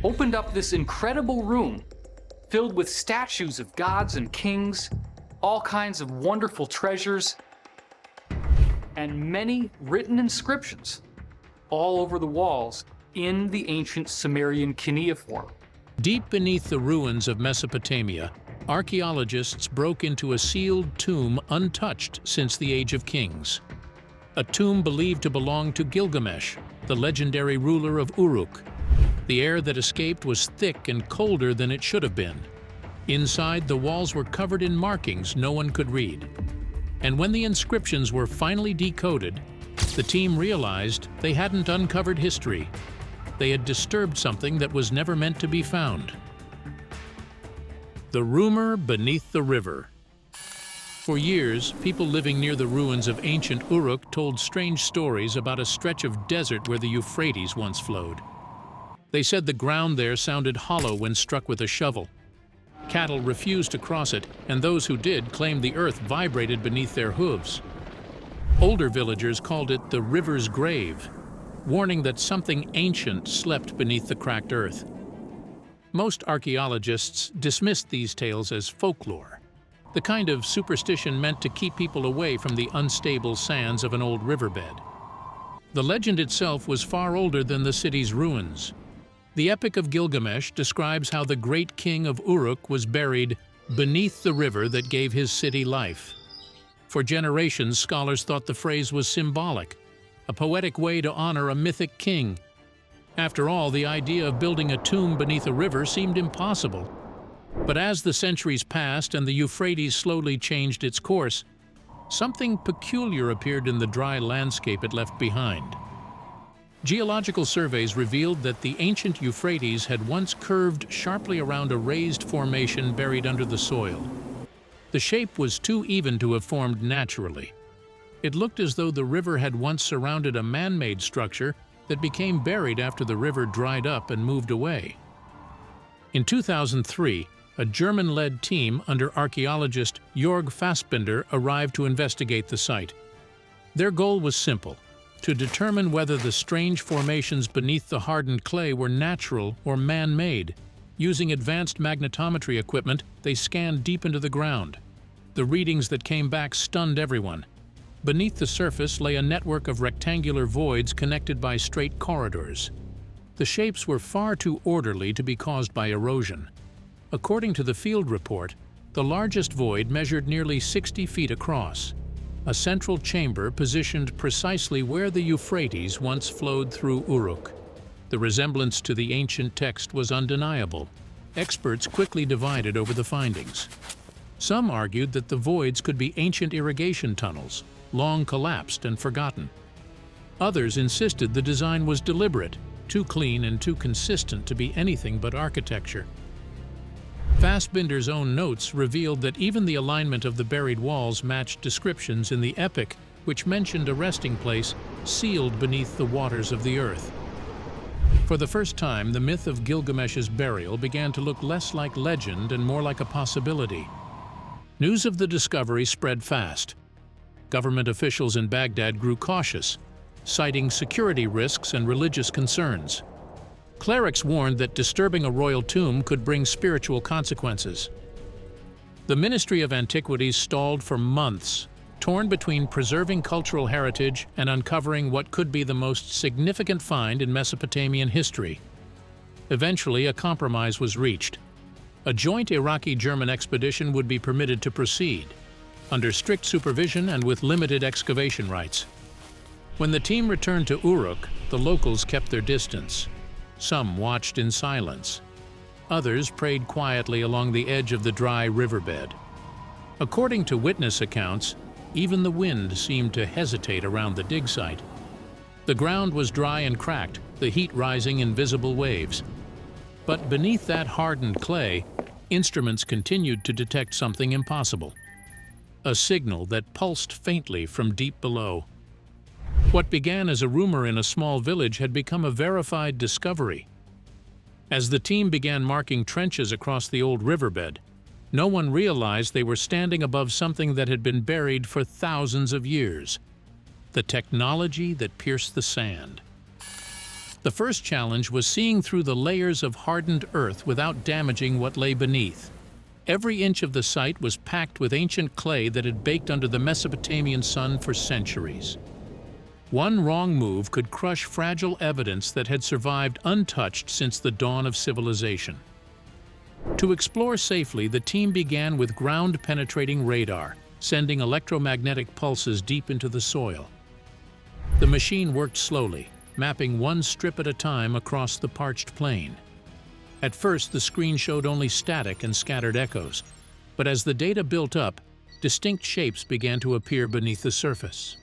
opened up this incredible room filled with statues of gods and kings, all kinds of wonderful treasures, and many written inscriptions all over the walls in the ancient Sumerian cuneiform. Deep beneath the ruins of Mesopotamia, archaeologists broke into a sealed tomb untouched since the Age of Kings. A tomb believed to belong to Gilgamesh, the legendary ruler of Uruk. The air that escaped was thick and colder than it should have been. Inside, the walls were covered in markings no one could read. And when the inscriptions were finally decoded, the team realized they hadn't uncovered history. They had disturbed something that was never meant to be found. The rumor beneath the river. For years, people living near the ruins of ancient Uruk told strange stories about a stretch of desert where the Euphrates once flowed. They said the ground there sounded hollow when struck with a shovel. Cattle refused to cross it, and those who did claimed the earth vibrated beneath their hooves. Older villagers called it the river's grave, warning that something ancient slept beneath the cracked earth. Most archaeologists dismissed these tales as folklore, the kind of superstition meant to keep people away from the unstable sands of an old riverbed. The legend itself was far older than the city's ruins. The Epic of Gilgamesh describes how the great king of Uruk was buried beneath the river that gave his city life. For generations, scholars thought the phrase was symbolic, a poetic way to honor a mythic king. After all, the idea of building a tomb beneath a river seemed impossible. But as the centuries passed and the Euphrates slowly changed its course, something peculiar appeared in the dry landscape it left behind. Geological surveys revealed that the ancient Euphrates had once curved sharply around a raised formation buried under the soil. The shape was too even to have formed naturally. It looked as though the river had once surrounded a man-made structure that became buried after the river dried up and moved away. In 2003, a German-led team under archaeologist Jörg Fassbinder arrived to investigate the site. Their goal was simple: to determine whether the strange formations beneath the hardened clay were natural or man-made. Using advanced magnetometry equipment, they scanned deep into the ground. The readings that came back stunned everyone. Beneath the surface lay a network of rectangular voids connected by straight corridors. The shapes were far too orderly to be caused by erosion. According to the field report, the largest void measured nearly 60 feet across, a central chamber positioned precisely where the Euphrates once flowed through Uruk. The resemblance to the ancient text was undeniable. Experts quickly divided over the findings. Some argued that the voids could be ancient irrigation tunnels, long collapsed and forgotten. Others insisted the design was deliberate, too clean and too consistent to be anything but architecture. Fassbinder's own notes revealed that even the alignment of the buried walls matched descriptions in the epic, which mentioned a resting place sealed beneath the waters of the earth. For the first time, the myth of Gilgamesh's burial began to look less like legend and more like a possibility. News of the discovery spread fast. Government officials in Baghdad grew cautious, citing security risks and religious concerns. Clerics warned that disturbing a royal tomb could bring spiritual consequences. The Ministry of Antiquities stalled for months, torn between preserving cultural heritage and uncovering what could be the most significant find in Mesopotamian history. Eventually, a compromise was reached. A joint Iraqi-German expedition would be permitted to proceed, under strict supervision and with limited excavation rights. When the team returned to Uruk, the locals kept their distance. Some watched in silence. Others prayed quietly along the edge of the dry riverbed. According to witness accounts, even the wind seemed to hesitate around the dig site. The ground was dry and cracked, the heat rising in visible waves. But beneath that hardened clay, instruments continued to detect something impossible. A signal that pulsed faintly from deep below. What began as a rumor in a small village had become a verified discovery. As the team began marking trenches across the old riverbed, no one realized they were standing above something that had been buried for thousands of years. The technology that pierced the sand. The first challenge was seeing through the layers of hardened earth without damaging what lay beneath. Every inch of the site was packed with ancient clay that had baked under the Mesopotamian sun for centuries. One wrong move could crush fragile evidence that had survived untouched since the dawn of civilization. To explore safely, the team began with ground-penetrating radar, sending electromagnetic pulses deep into the soil. The machine worked slowly, mapping one strip at a time across the parched plain. At first, the screen showed only static and scattered echoes, but as the data built up, distinct shapes began to appear beneath the surface.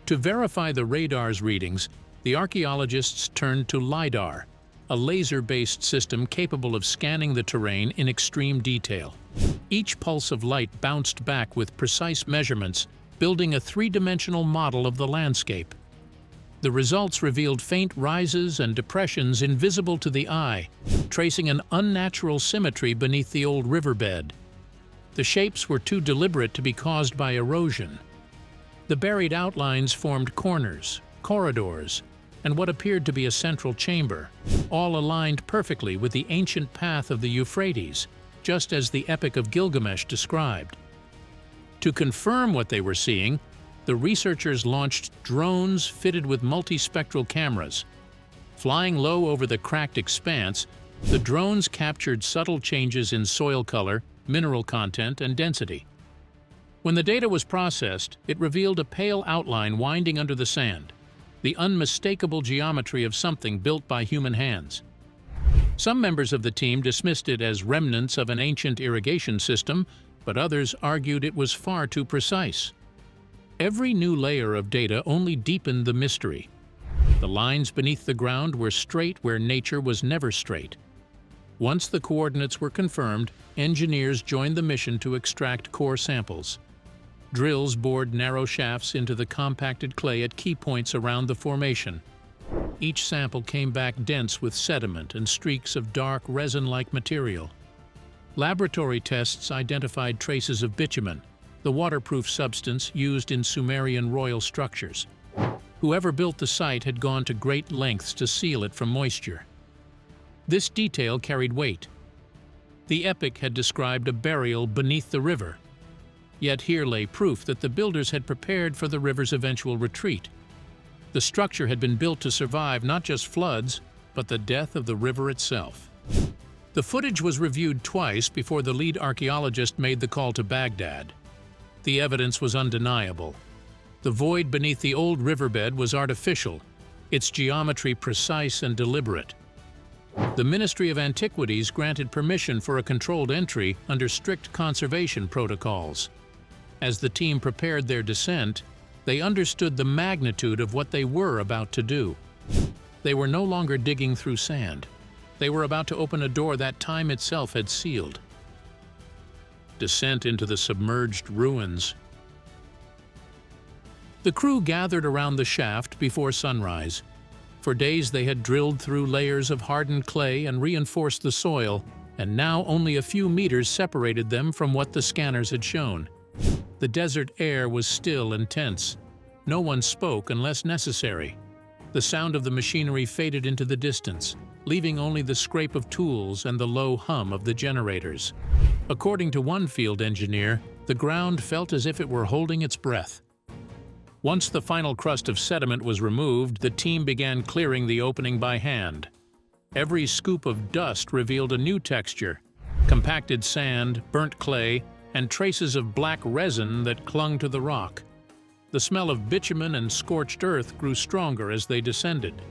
To verify the radar's readings, the archaeologists turned to LiDAR, a laser-based system capable of scanning the terrain in extreme detail. Each pulse of light bounced back with precise measurements, building a three-dimensional model of the landscape. The results revealed faint rises and depressions invisible to the eye, tracing an unnatural symmetry beneath the old riverbed. The shapes were too deliberate to be caused by erosion. The buried outlines formed corners, corridors, and what appeared to be a central chamber, all aligned perfectly with the ancient path of the Euphrates, just as the Epic of Gilgamesh described. To confirm what they were seeing, the researchers launched drones fitted with multispectral cameras. Flying low over the cracked expanse, the drones captured subtle changes in soil color, mineral content, and density. When the data was processed, it revealed a pale outline winding under the sand, the unmistakable geometry of something built by human hands. Some members of the team dismissed it as remnants of an ancient irrigation system, but others argued it was far too precise. Every new layer of data only deepened the mystery. The lines beneath the ground were straight where nature was never straight. Once the coordinates were confirmed, engineers joined the mission to extract core samples. Drills bored narrow shafts into the compacted clay at key points around the formation. Each sample came back dense with sediment and streaks of dark, resin-like material. Laboratory tests identified traces of bitumen, the waterproof substance used in Sumerian royal structures. Whoever built the site had gone to great lengths to seal it from moisture. This detail carried weight. The epic had described a burial beneath the river. Yet here lay proof that the builders had prepared for the river's eventual retreat. The structure had been built to survive not just floods, but the death of the river itself. The footage was reviewed twice before the lead archaeologist made the call to Baghdad. The evidence was undeniable. The void beneath the old riverbed was artificial, its geometry precise and deliberate. The Ministry of Antiquities granted permission for a controlled entry under strict conservation protocols. As the team prepared their descent, they understood the magnitude of what they were about to do. They were no longer digging through sand. They were about to open a door that time itself had sealed. Descent into the submerged ruins. The crew gathered around the shaft before sunrise. For days they had drilled through layers of hardened clay and reinforced the soil, and now only a few meters separated them from what the scanners had shown. The desert air was still and tense. No one spoke unless necessary. The sound of the machinery faded into the distance, leaving only the scrape of tools and the low hum of the generators. According to one field engineer, the ground felt as if it were holding its breath. Once the final crust of sediment was removed, the team began clearing the opening by hand. Every scoop of dust revealed a new texture: compacted sand, burnt clay, and traces of black resin that clung to the rock. The smell of bitumen and scorched earth grew stronger as they descended.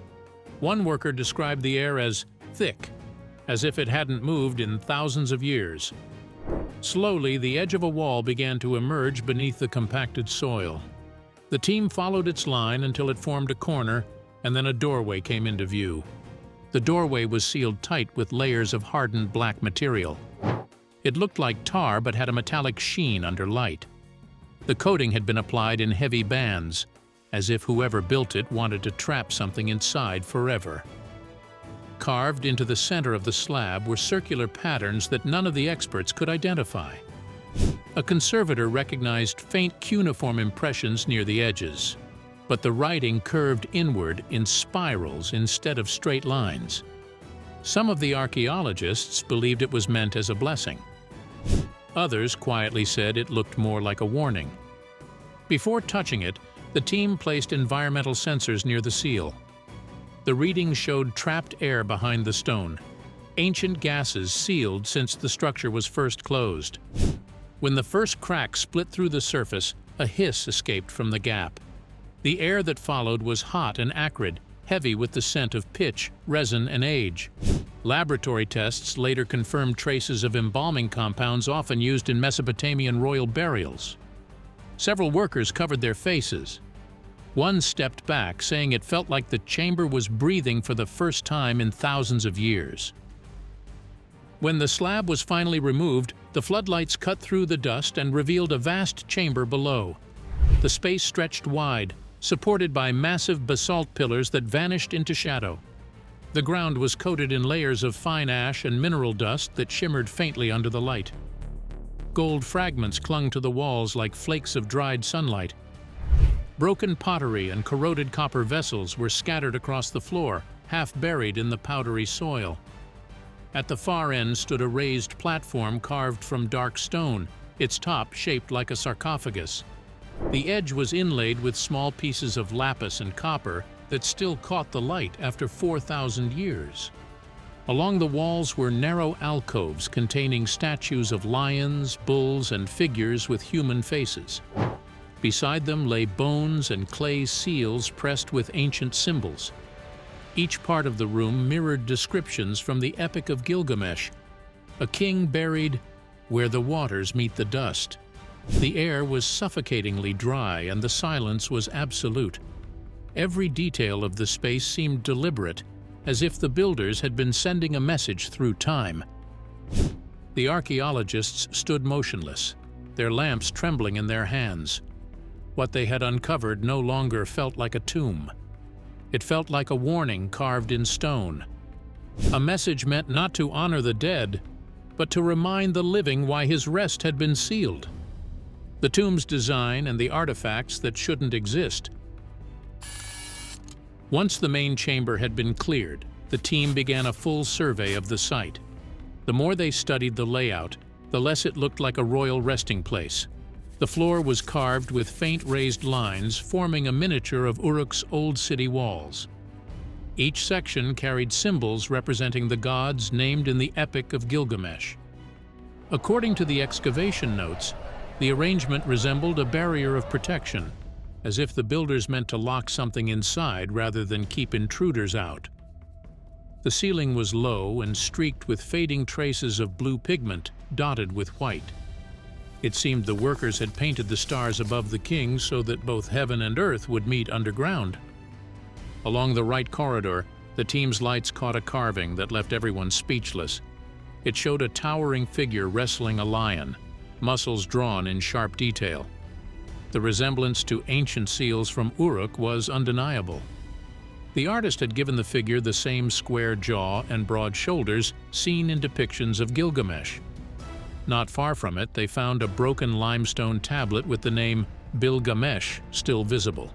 One worker described the air as thick, as if it hadn't moved in thousands of years. Slowly, the edge of a wall began to emerge beneath the compacted soil. The team followed its line until it formed a corner, and then a doorway came into view. The doorway was sealed tight with layers of hardened black material. It looked like tar but had a metallic sheen under light. The coating had been applied in heavy bands, as if whoever built it wanted to trap something inside forever. Carved into the center of the slab were circular patterns that none of the experts could identify. A conservator recognized faint cuneiform impressions near the edges. but the writing curved inward in spirals instead of straight lines. Some of the archaeologists believed it was meant as a blessing. Others quietly said it looked more like a warning. Before touching it, the team placed environmental sensors near the seal. The readings showed trapped air behind the stone, ancient gases sealed since the structure was first closed. When the first crack split through the surface, a hiss escaped from the gap. The air that followed was hot and acrid, heavy with the scent of pitch, resin, and age. Laboratory tests later confirmed traces of embalming compounds often used in Mesopotamian royal burials. Several workers covered their faces. One stepped back, saying it felt like the chamber was breathing for the first time in thousands of years. When the slab was finally removed, the floodlights cut through the dust and revealed a vast chamber below. The space stretched wide, supported by massive basalt pillars that vanished into shadow. The ground was coated in layers of fine ash and mineral dust that shimmered faintly under the light. Gold fragments clung to the walls like flakes of dried sunlight. Broken pottery and corroded copper vessels were scattered across the floor, half buried in the powdery soil. At the far end stood a raised platform carved from dark stone, its top shaped like a sarcophagus. The edge was inlaid with small pieces of lapis and copper that still caught the light after 4,000 years. Along the walls were narrow alcoves containing statues of lions, bulls, and figures with human faces. Beside them lay bones and clay seals pressed with ancient symbols. Each part of the room mirrored descriptions from the Epic of Gilgamesh, a king buried where the waters meet the dust. The air was suffocatingly dry and the silence was absolute. Every detail of the space seemed deliberate, as if the builders had been sending a message through time. The archaeologists stood motionless, their lamps trembling in their hands. What they had uncovered no longer felt like a tomb. It felt like a warning carved in stone. A message meant not to honor the dead, but to remind the living why his rest had been sealed. The tomb's design and the artifacts that shouldn't exist. Once the main chamber had been cleared, the team began a full survey of the site. The more they studied the layout, the less it looked like a royal resting place. The floor was carved with faint raised lines forming a miniature of Uruk's old city walls. Each section carried symbols representing the gods named in the Epic of Gilgamesh. According to the excavation notes, the arrangement resembled a barrier of protection, as if the builders meant to lock something inside rather than keep intruders out. The ceiling was low and streaked with fading traces of blue pigment dotted with white. It seemed the workers had painted the stars above the king so that both heaven and earth would meet underground. Along the right corridor, the team's lights caught a carving that left everyone speechless. It showed a towering figure wrestling a lion, muscles drawn in sharp detail. The resemblance to ancient seals from Uruk was undeniable. The artist had given the figure the same square jaw and broad shoulders seen in depictions of Gilgamesh. Not far from it, they found a broken limestone tablet with the name Gilgamesh still visible.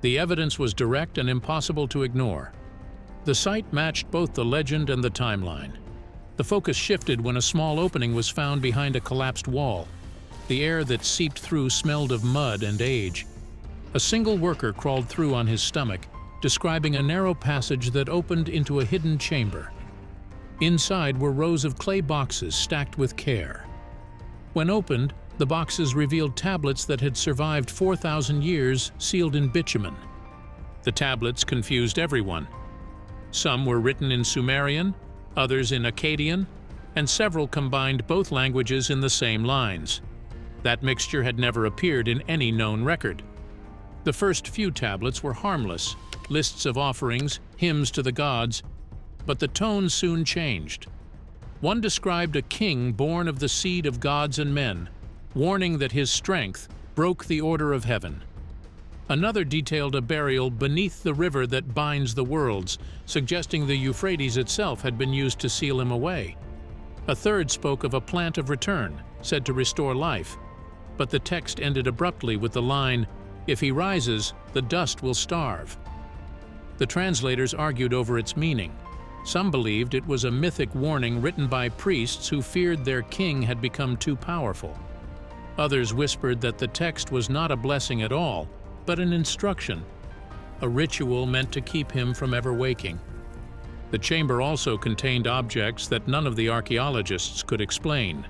The evidence was direct and impossible to ignore. The site matched both the legend and the timeline. The focus shifted when a small opening was found behind a collapsed wall. The air that seeped through smelled of mud and age. A single worker crawled through on his stomach, describing a narrow passage that opened into a hidden chamber. Inside were rows of clay boxes stacked with care. When opened, the boxes revealed tablets that had survived 4,000 years sealed in bitumen. The tablets confused everyone. Some were written in Sumerian, others in Akkadian, and several combined both languages in the same lines. That mixture had never appeared in any known record. The first few tablets were harmless, lists of offerings, hymns to the gods, but the tone soon changed. One described a king born of the seed of gods and men, warning that his strength broke the order of heaven. Another detailed a burial beneath the river that binds the worlds, suggesting the Euphrates itself had been used to seal him away. A third spoke of a plant of return, said to restore life, but the text ended abruptly with the line, "If he rises, the dust will starve. The translators argued over its meaning. Some believed it was a mythic warning written by priests who feared their king had become too powerful. Others whispered that the text was not a blessing at all, but an instruction, a ritual meant to keep him from ever waking. The chamber also contained objects that none of the archaeologists could explain.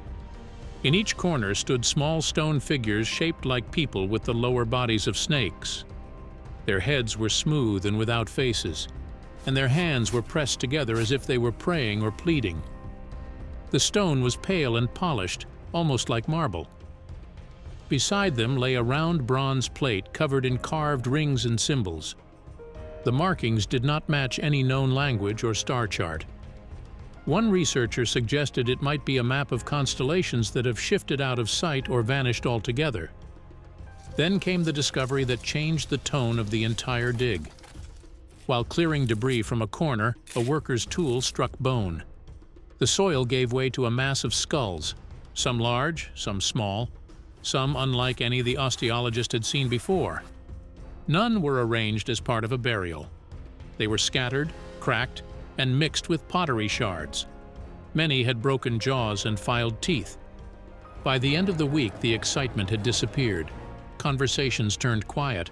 In each corner stood small stone figures shaped like people with the lower bodies of snakes. Their heads were smooth and without faces, and their hands were pressed together as if they were praying or pleading. The stone was pale and polished, almost like marble. Beside them lay a round bronze plate covered in carved rings and symbols. The markings did not match any known language or star chart. One researcher suggested it might be a map of constellations that have shifted out of sight or vanished altogether. Then came the discovery that changed the tone of the entire dig. While clearing debris from a corner, a worker's tool struck bone. The soil gave way to a mass of skulls, some large, some small, some unlike any the osteologist had seen before. None were arranged as part of a burial. They were scattered, cracked, and mixed with pottery shards. Many had broken jaws and filed teeth. By the end of the week, the excitement had disappeared. Conversations turned quiet.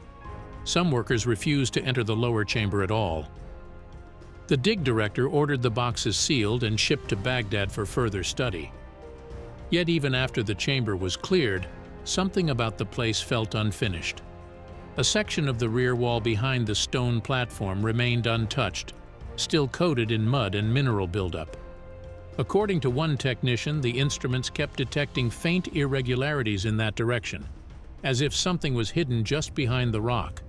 Some workers refused to enter the lower chamber at all. The dig director ordered the boxes sealed and shipped to Baghdad for further study. Yet even after the chamber was cleared, something about the place felt unfinished. A section of the rear wall behind the stone platform remained untouched, still coated in mud and mineral buildup. According to one technician, the instruments kept detecting faint irregularities in that direction, as if something was hidden just behind the rock.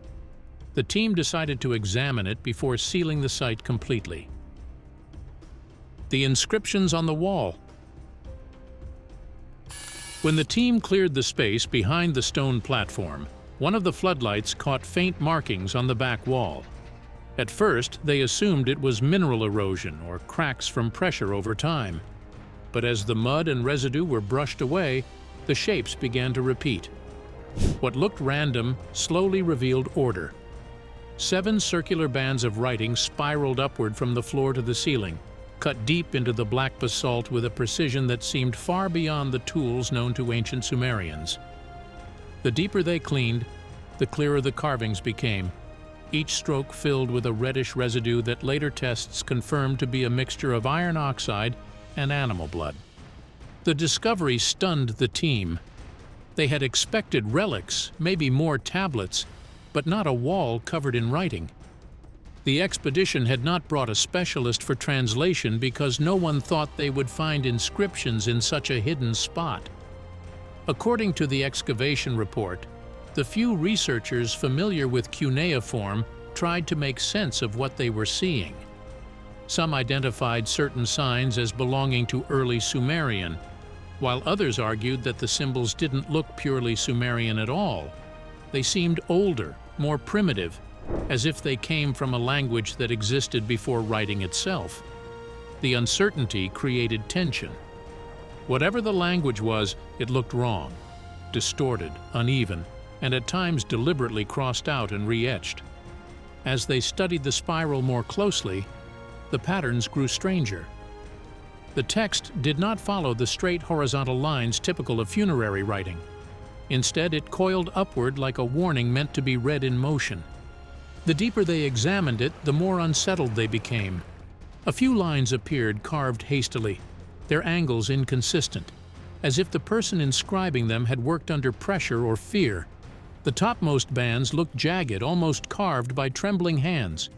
The team decided to examine it before sealing the site completely. The inscriptions on the wall. When the team cleared the space behind the stone platform, one of the floodlights caught faint markings on the back wall. At first, they assumed it was mineral erosion or cracks from pressure over time. But as the mud and residue were brushed away, the shapes began to repeat. What looked random slowly revealed order. 7 circular bands of writing spiraled upward from the floor to the ceiling, cut deep into the black basalt with a precision that seemed far beyond the tools known to ancient Sumerians. The deeper they cleaned, the clearer the carvings became, each stroke filled with a reddish residue that later tests confirmed to be a mixture of iron oxide and animal blood. The discovery stunned the team. They had expected relics, maybe more tablets, but not a wall covered in writing. The expedition had not brought a specialist for translation because no one thought they would find inscriptions in such a hidden spot. According to the excavation report, the few researchers familiar with cuneiform tried to make sense of what they were seeing. Some identified certain signs as belonging to early Sumerian, while others argued that the symbols didn't look purely Sumerian at all. They seemed older, more primitive, as if they came from a language that existed before writing itself. The uncertainty created tension. Whatever the language was, it looked wrong, distorted, uneven, and at times deliberately crossed out and re-etched. As they studied the spiral more closely, the patterns grew stranger. The text did not follow the straight horizontal lines typical of funerary writing. Instead, it coiled upward like a warning meant to be read in motion. The deeper they examined it, the more unsettled they became. A few lines appeared carved hastily, their angles inconsistent, as if the person inscribing them had worked under pressure or fear. The topmost bands looked jagged, almost carved by trembling hands.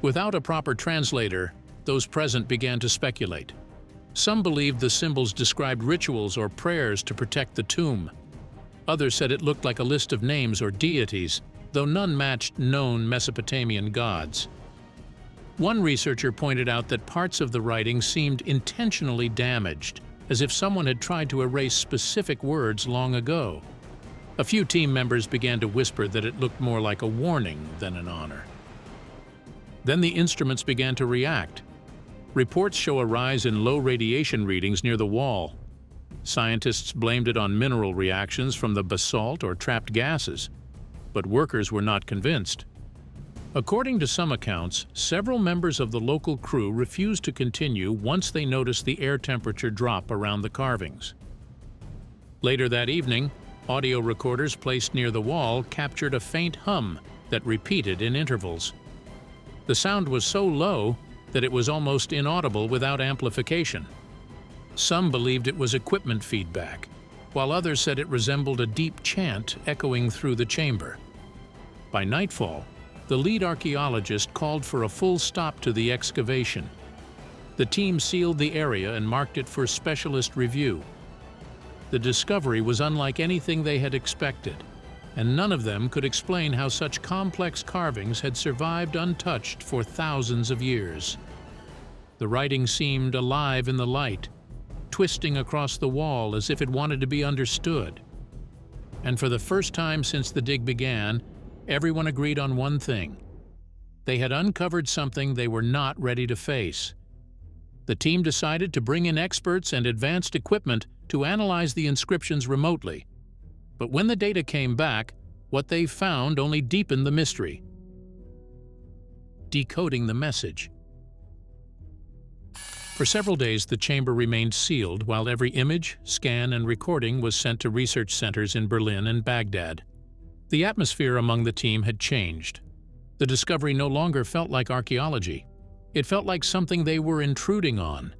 Without a proper translator, those present began to speculate. Some believed the symbols described rituals or prayers to protect the tomb. Others said it looked like a list of names or deities, though none matched known Mesopotamian gods. One researcher pointed out that parts of the writing seemed intentionally damaged, as if someone had tried to erase specific words long ago. A few team members began to whisper that it looked more like a warning than an honor. Then the instruments began to react. Reports show a rise in low radiation readings near the wall. Scientists blamed it on mineral reactions from the basalt or trapped gases. but workers were not convinced. According to some accounts, several members of the local crew refused to continue once they noticed the air temperature drop around the carvings. Later that evening, audio recorders placed near the wall captured a faint hum that repeated in intervals. The sound was so low that it was almost inaudible without amplification. Some believed it was equipment feedback, while others said it resembled a deep chant echoing through the chamber. By nightfall, the lead archaeologist called for a full stop to the excavation. The team sealed the area and marked it for specialist review. The discovery was unlike anything they had expected, and none of them could explain how such complex carvings had survived untouched for thousands of years. The writing seemed alive in the light, twisting across the wall as if it wanted to be understood. And for the first time since the dig began, everyone agreed on one thing. They had uncovered something they were not ready to face. The team decided to bring in experts and advanced equipment to analyze the inscriptions remotely. But when the data came back, what they found only deepened the mystery. Decoding the message. For several days, the chamber remained sealed while every image, scan, and recording was sent to research centers in Berlin and Baghdad. The atmosphere among the team had changed. The discovery no longer felt like archaeology. It felt like something they were intruding on.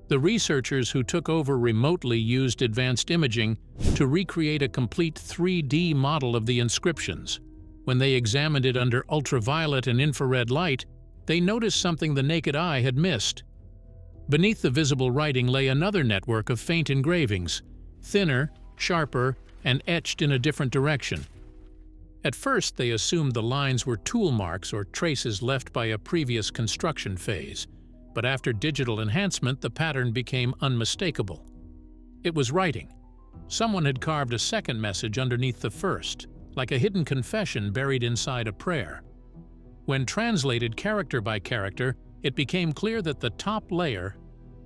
The researchers who took over remotely used advanced imaging to recreate a complete 3D model of the inscriptions. When they examined it under ultraviolet and infrared light, they noticed something the naked eye had missed. Beneath the visible writing lay another network of faint engravings, thinner, sharper, and etched in a different direction. At first, they assumed the lines were tool marks or traces left by a previous construction phase, but after digital enhancement, the pattern became unmistakable. It was writing. Someone had carved a second message underneath the first, like a hidden confession buried inside a prayer. When translated character by character, it became clear that the top layer,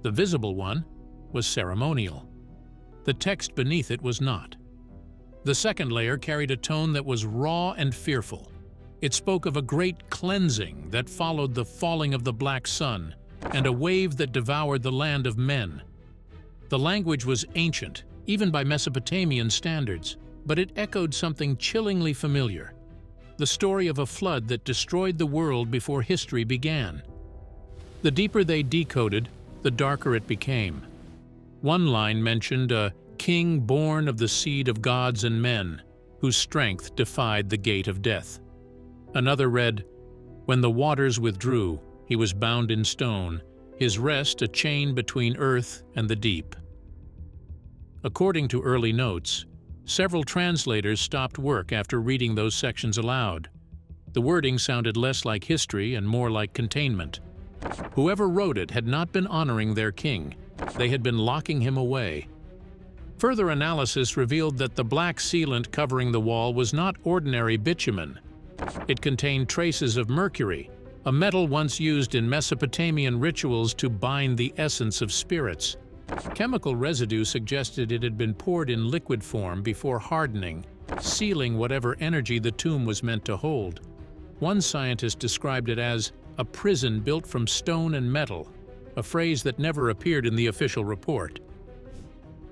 the visible one, was ceremonial. The text beneath it was not. The second layer carried a tone that was raw and fearful. It spoke of a great cleansing that followed the falling of the black sun and a wave that devoured the land of men. The language was ancient, even by Mesopotamian standards, but it echoed something chillingly familiar: the story of a flood that destroyed the world before history began. The deeper they decoded, the darker it became. One line mentioned a king born of the seed of gods and men, whose strength defied the gate of death. Another read, "When the waters withdrew, he was bound in stone, his rest a chain between earth and the deep." According to early notes, several translators stopped work after reading those sections aloud. The wording sounded less like history and more like containment. Whoever wrote it had not been honoring their king. They had been locking him away. Further analysis revealed that the black sealant covering the wall was not ordinary bitumen. It contained traces of mercury, a metal once used in Mesopotamian rituals to bind the essence of spirits. Chemical residue suggested it had been poured in liquid form before hardening, sealing whatever energy the tomb was meant to hold. One scientist described it as a prison built from stone and metal, a phrase that never appeared in the official report.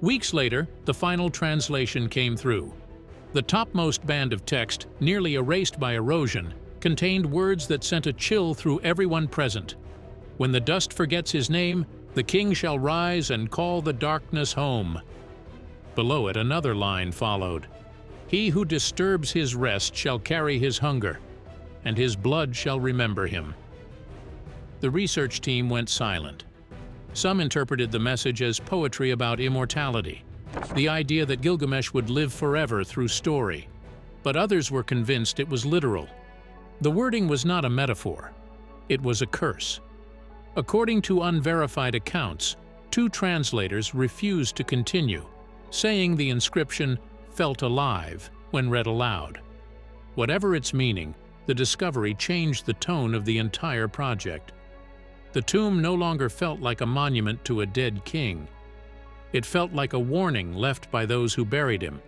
Weeks later, the final translation came through. The topmost band of text, nearly erased by erosion, contained words that sent a chill through everyone present. "When the dust forgets his name, the king shall rise and call the darkness home." Below it, another line followed. "He who disturbs his rest shall carry his hunger, and his blood shall remember him." The research team went silent. Some interpreted the message as poetry about immortality, the idea that Gilgamesh would live forever through story, but others were convinced it was literal. The wording was not a metaphor. It was a curse. According to unverified accounts, 2 translators refused to continue, saying the inscription felt alive when read aloud. Whatever its meaning, the discovery changed the tone of the entire project. The tomb no longer felt like a monument to a dead king. It felt like a warning left by those who buried him.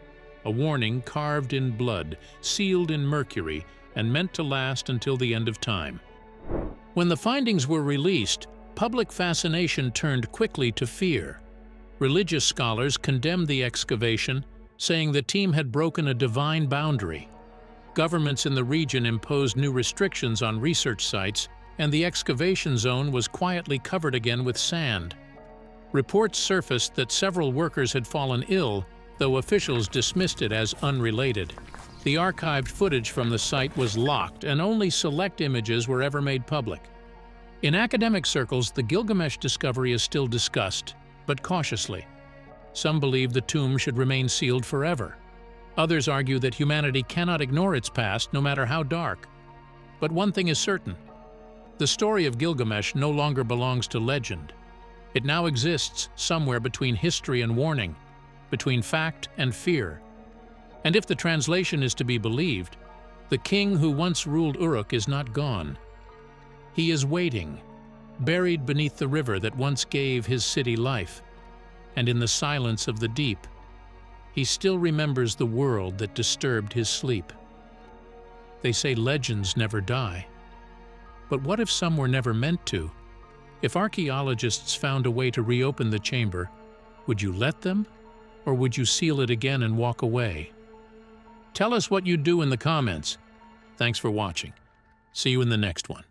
a warning carved in blood, sealed in mercury, and meant to last until the end of time. When the findings were released, public fascination turned quickly to fear. Religious scholars condemned the excavation, saying the team had broken a divine boundary. Governments in the region imposed new restrictions on research sites, and the excavation zone was quietly covered again with sand. Reports surfaced that several workers had fallen ill, though officials dismissed it as unrelated. The archived footage from the site was locked, and only select images were ever made public. In academic circles, the Gilgamesh discovery is still discussed, but cautiously. Some believe the tomb should remain sealed forever. Others argue that humanity cannot ignore its past, no matter how dark. But one thing is certain: the story of Gilgamesh no longer belongs to legend. It now exists somewhere between history and warning, between fact and fear. And if the translation is to be believed, the king who once ruled Uruk is not gone. He is waiting, buried beneath the river that once gave his city life, and in the silence of the deep, he still remembers the world that disturbed his sleep. They say legends never die. But what if some were never meant to? If archaeologists found a way to reopen the chamber, would you let them, or would you seal it again and walk away? Tell us what you'd do in the comments. Thanks for watching. See you in the next one.